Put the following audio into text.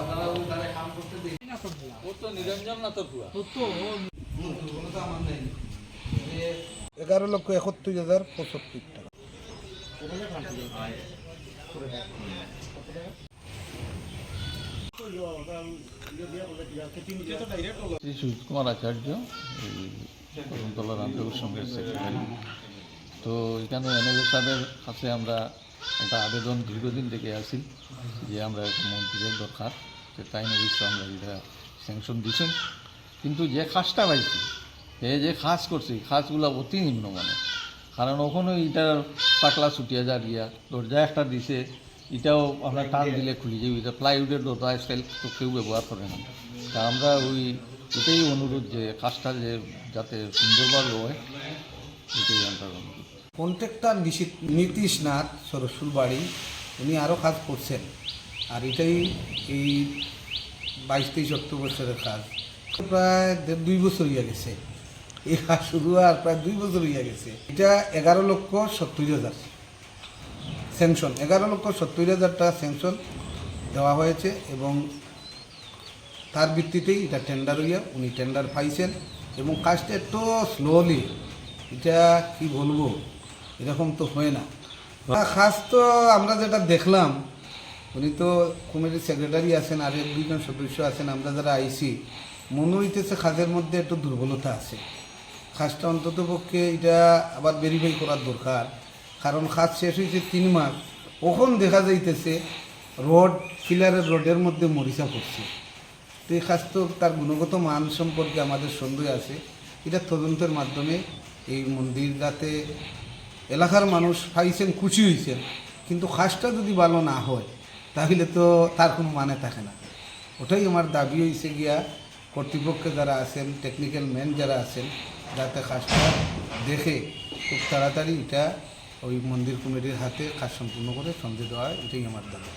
আপনারা ওই ধারে কাম করতে দিই না তো ও তো নিরঞ্জন না তো পুয়া তো কোনো তো আমার নেই 11,71,075 টাকা। শ্রী সুজিত কুমার আচার্য কদমতলা রামদেবের সঙ্গে সেক্রেটারি। তো এখানে এমএলএ সাহেবের কাছে আমরা একটা আবেদন দীর্ঘদিন থেকে আসি যে আমরা একটা মন্দিরের দরকার, যে তাই অবশ্য আমরা এটা স্যাংশন দিচ্ছেন, কিন্তু যে খাসটা পাইছি যে খাস করছি খাসগুলো অতি নিম্নমানের। কারণ ওখানে এটার পাকলা ছুটিয়া যা গিয়া দরজা একটা দিছে, এটাও আমরা টান দিলে খুলে যাবে। এটা প্লাইউডের দরজা স্টাইল তো কেউ ব্যবহার করে না। তা আমরা এটাই অনুরোধ যে কাজটা যাতে সুন্দরভাবে হয়, এটাই আমরা অনুরোধ। কন্ট্রাক্টর নীতিশ নাথ সরসুর বাড়ি, উনি আরও কাজ করছেন। আর এটাই এই 22-23 অক্টোবরের কাজ, প্রায় 1.5-2 বছর হইয়া গেছে। এই কাজ শুরু আর প্রায় 2 বছর হইয়া গেছে। এটা 11,70,000 স্যাংশন, 11,70,000 টাকা স্যাংশন দেওয়া হয়েছে এবং তার ভিত্তিতেই এটা টেন্ডার হইয়া উনি টেন্ডার পাইছেন এবং কাজটা এত স্লোলি, এটা কি বলবো, এরকম তো হয় না। খাস তো আমরা যেটা দেখলাম, উনি তো কমিটির সেক্রেটারি আছেন আর 1-2 জন সদস্য আছেন, আমরা যারা আইসি মনে হইতেছে কাজের মধ্যে একটু দুর্বলতা আছে। কাজটা অন্তত পক্ষে এটা আবার ভেরিফাই করার দরকার, কারণ কাজ শেষ হয়েছে 3 মাস, কখন দেখা যাইতেছে ফিলারের রোডের মধ্যে মরিচা পড়ছে। তো এই কাজ তো তার গুণগত মান সম্পর্কে আমাদের সন্দেহ আছে। এটা তদন্তের মাধ্যমে এই মন্দিরটাতে এলাকার মানুষ পাইছেন, খুশি হয়েছেন, কিন্তু কাজটা যদি ভালো না হয় তাহলে তো তার কোনো মানে থাকে না। ওটাই আমার দাবি হয়েছে গিয়া কর্তৃপক্ষে যারা আছেন, টেকনিক্যাল ম্যান যারা আছেন, যাতে কাজটা দেখে খুব তাড়াতাড়ি এটা ওই মন্দির কমিটির হাতে কাজ সম্পূর্ণ করে সন্ধে দেওয়া হয়, এটাই আমার দাবি।